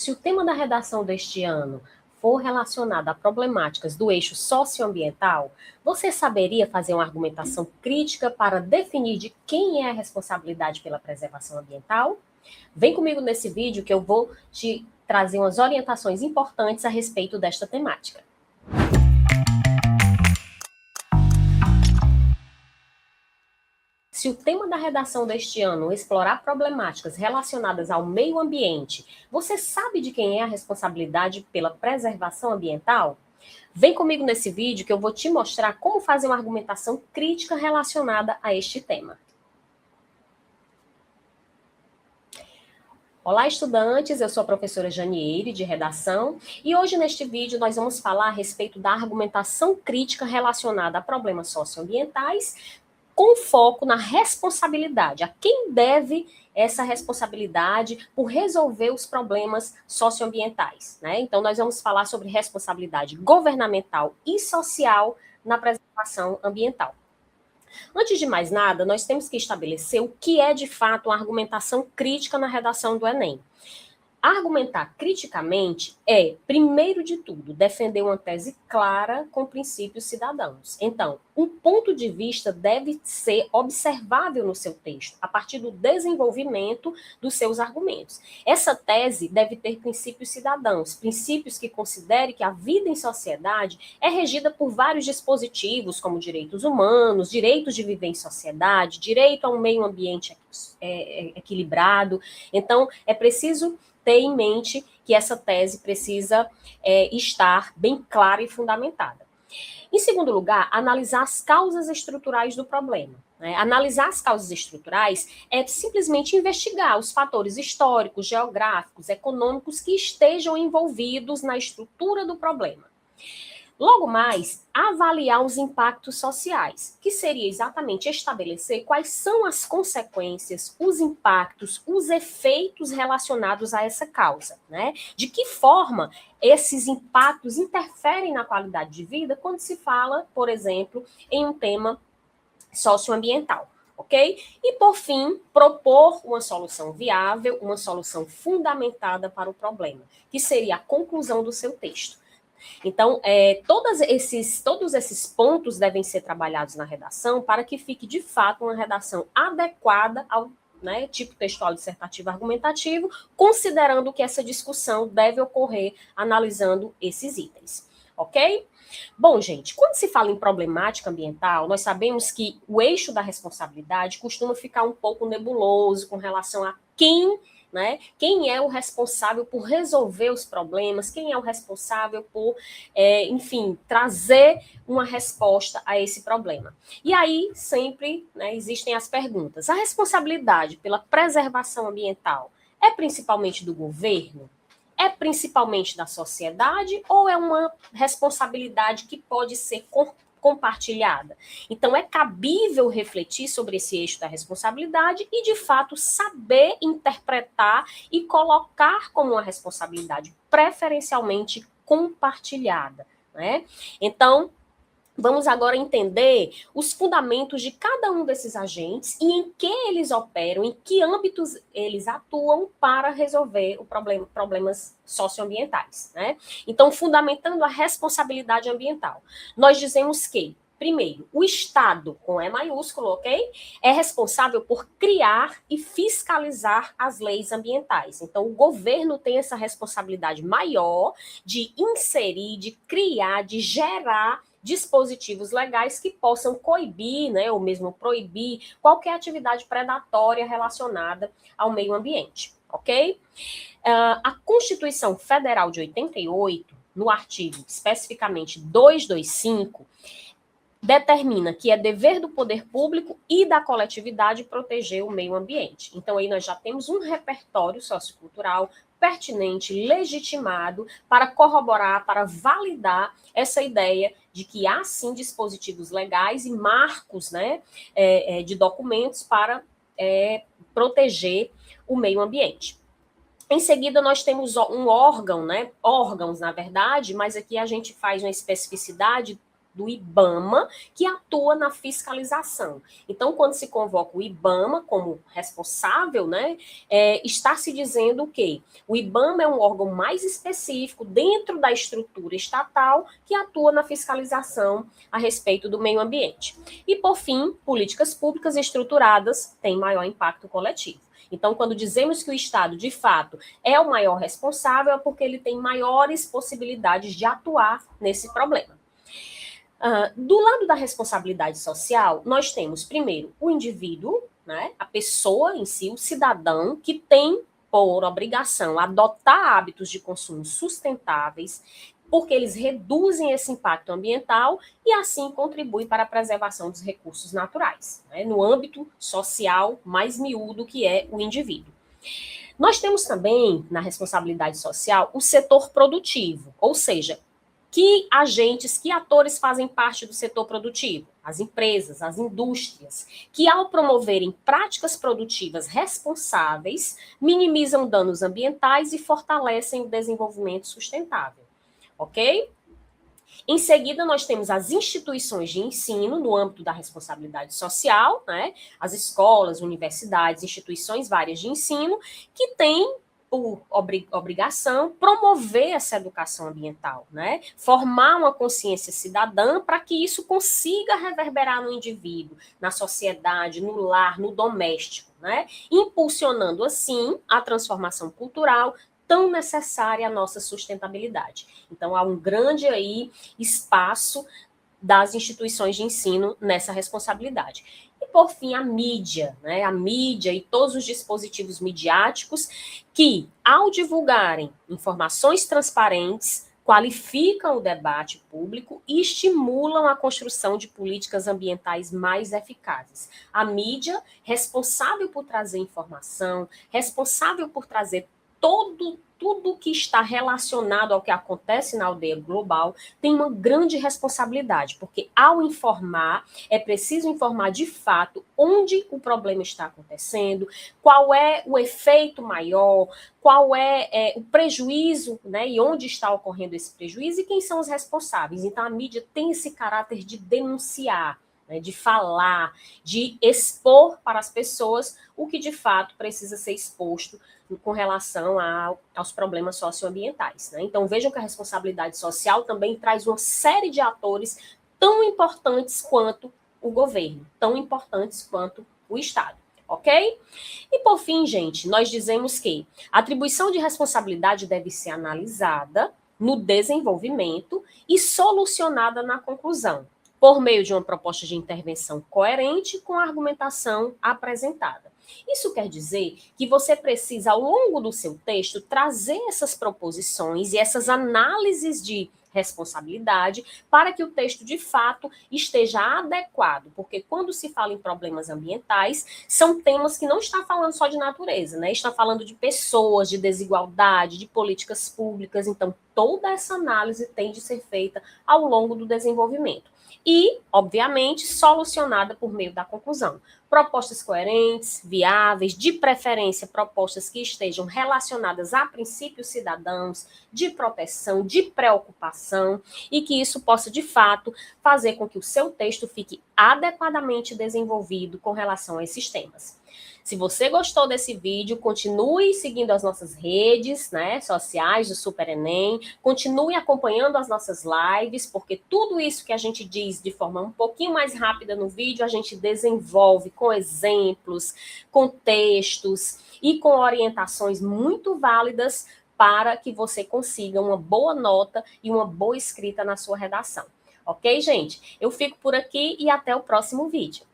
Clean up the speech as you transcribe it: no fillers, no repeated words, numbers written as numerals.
se o tema da redação deste ano for relacionado a problemáticas do eixo socioambiental, você saberia fazer uma argumentação crítica para definir de quem é a responsabilidade pela preservação ambiental? Vem comigo nesse vídeo que eu vou te trazer umas orientações importantes a respeito desta temática. Se o tema da redação deste ano explorar problemáticas relacionadas ao meio ambiente, você sabe de quem é a responsabilidade pela preservação ambiental? Vem comigo nesse vídeo que eu vou te mostrar como fazer uma argumentação crítica relacionada a este tema. Olá, estudantes! Eu sou a professora Janieire, de Redação, e hoje neste vídeo nós vamos falar a respeito da argumentação crítica relacionada a problemas socioambientais, com foco na responsabilidade, a quem deve essa responsabilidade por resolver os problemas socioambientais, né? Então, nós vamos falar sobre responsabilidade governamental e social na preservação ambiental. Antes de mais nada, nós temos que estabelecer o que é, de fato, uma argumentação crítica na redação do Enem. Argumentar criticamente é, primeiro de tudo, defender uma tese clara com princípios cidadãos. Então, um ponto de vista deve ser observável no seu texto, a partir do desenvolvimento dos seus argumentos. Essa tese deve ter princípios cidadãos, princípios que considere que a vida em sociedade é regida por vários dispositivos, como direitos humanos, direitos de viver em sociedade, direito a um meio ambiente equilibrado. Então, é preciso ter em mente que essa tese precisa estar bem clara e fundamentada. Em segundo lugar, analisar as causas estruturais do problema. Né? Analisar as causas estruturais é simplesmente investigar os fatores históricos, geográficos, econômicos que estejam envolvidos na estrutura do problema. Logo mais, avaliar os impactos sociais, que seria exatamente estabelecer quais são as consequências, os impactos, os efeitos relacionados a essa causa, né? De que forma esses impactos interferem na qualidade de vida quando se fala, por exemplo, em um tema socioambiental. Ok? E, por fim, propor uma solução viável, uma solução fundamentada para o problema, que seria a conclusão do seu texto. Então, todos esses pontos devem ser trabalhados na redação para que fique, de fato, uma redação adequada ao tipo textual dissertativo argumentativo, considerando que essa discussão deve ocorrer analisando esses itens. Ok? Bom, gente, quando se fala em problemática ambiental, nós sabemos que o eixo da responsabilidade costuma ficar um pouco nebuloso com relação a quem é o responsável por resolver os problemas, quem é o responsável por, enfim, trazer uma resposta a esse problema. E aí, sempre existem as perguntas. A responsabilidade pela preservação ambiental é principalmente do governo? É principalmente da sociedade ou é uma responsabilidade que pode ser compartilhada? Então, é cabível refletir sobre esse eixo da responsabilidade e, de fato, saber interpretar e colocar como uma responsabilidade preferencialmente compartilhada, né? Então, vamos agora entender os fundamentos de cada um desses agentes e em que eles operam, em que âmbitos eles atuam para resolver problemas socioambientais, né? Então, fundamentando a responsabilidade ambiental, nós dizemos que, primeiro, o Estado, com E maiúsculo, ok? É responsável por criar e fiscalizar as leis ambientais. Então, o governo tem essa responsabilidade maior de inserir, de criar, de gerar dispositivos legais que possam coibir, ou mesmo proibir qualquer atividade predatória relacionada ao meio ambiente, ok? A Constituição Federal de 88, no artigo especificamente 225, determina que é dever do poder público e da coletividade proteger o meio ambiente. Então, aí nós já temos um repertório sociocultural pertinente, legitimado, para corroborar, para validar essa ideia de que há, sim, dispositivos legais e marcos de documentos para proteger o meio ambiente. Em seguida, nós temos um órgão, órgãos, na verdade, mas aqui a gente faz uma especificidade do IBAMA, que atua na fiscalização. Então, quando se convoca o IBAMA como responsável, né, está se dizendo que o IBAMA é um órgão mais específico dentro da estrutura estatal que atua na fiscalização a respeito do meio ambiente. E, por fim, políticas públicas estruturadas têm maior impacto coletivo. Então, quando dizemos que o Estado, de fato, é o maior responsável, é porque ele tem maiores possibilidades de atuar nesse problema. Do lado da responsabilidade social, nós temos, primeiro, o indivíduo, né, a pessoa em si, o cidadão, que tem por obrigação adotar hábitos de consumo sustentáveis, porque eles reduzem esse impacto ambiental e assim contribuem para a preservação dos recursos naturais, né, no âmbito social mais miúdo que é o indivíduo. Nós temos também, na responsabilidade social, o setor produtivo, ou seja, que agentes, que atores fazem parte do setor produtivo? As empresas, as indústrias, que ao promoverem práticas produtivas responsáveis, minimizam danos ambientais e fortalecem o desenvolvimento sustentável. Ok? Em seguida, nós temos as instituições de ensino no âmbito da responsabilidade social, né? As escolas, universidades, instituições várias de ensino, que têm por obrigação promover essa educação ambiental, né? Formar uma consciência cidadã para que isso consiga reverberar no indivíduo, na sociedade, no lar, no doméstico, né? Impulsionando assim a transformação cultural tão necessária à nossa sustentabilidade. Então há um grande aí espaço das instituições de ensino nessa responsabilidade. E, por fim, a mídia, né? A mídia e todos os dispositivos midiáticos que, ao divulgarem informações transparentes, qualificam o debate público e estimulam a construção de políticas ambientais mais eficazes. A mídia, responsável por trazer informação, responsável por trazer tudo que está relacionado ao que acontece na aldeia global tem uma grande responsabilidade, porque ao informar, é preciso informar de fato onde o problema está acontecendo, qual é o efeito maior, qual é o prejuízo, né, e onde está ocorrendo esse prejuízo e quem são os responsáveis. Então, a mídia tem esse caráter de denunciar, né, de falar, de expor para as pessoas o que de fato precisa ser exposto com relação aos problemas socioambientais, né? Então, vejam que a responsabilidade social também traz uma série de atores tão importantes quanto o governo, tão importantes quanto o Estado, ok? E, por fim, gente, nós dizemos que a atribuição de responsabilidade deve ser analisada no desenvolvimento e solucionada na conclusão, por meio de uma proposta de intervenção coerente com a argumentação apresentada. Isso quer dizer que você precisa, ao longo do seu texto, trazer essas proposições e essas análises de responsabilidade para que o texto, de fato, esteja adequado, porque quando se fala em problemas ambientais, são temas que não está falando só de natureza, né? Está falando de pessoas, de desigualdade, de políticas públicas, então toda essa análise tem de ser feita ao longo do desenvolvimento. E, obviamente, solucionada por meio da conclusão. Propostas coerentes, viáveis, de preferência propostas que estejam relacionadas a princípios cidadãos, de proteção, de preocupação, e que isso possa, de fato, fazer com que o seu texto fique adequadamente desenvolvido com relação a esses temas. Se você gostou desse vídeo, continue seguindo as nossas redes, né, sociais do Super Enem, continue acompanhando as nossas lives, porque tudo isso que a gente diz de forma um pouquinho mais rápida no vídeo, a gente desenvolve com exemplos, com textos e com orientações muito válidas para que você consiga uma boa nota e uma boa escrita na sua redação. Ok, gente? Eu fico por aqui e até o próximo vídeo.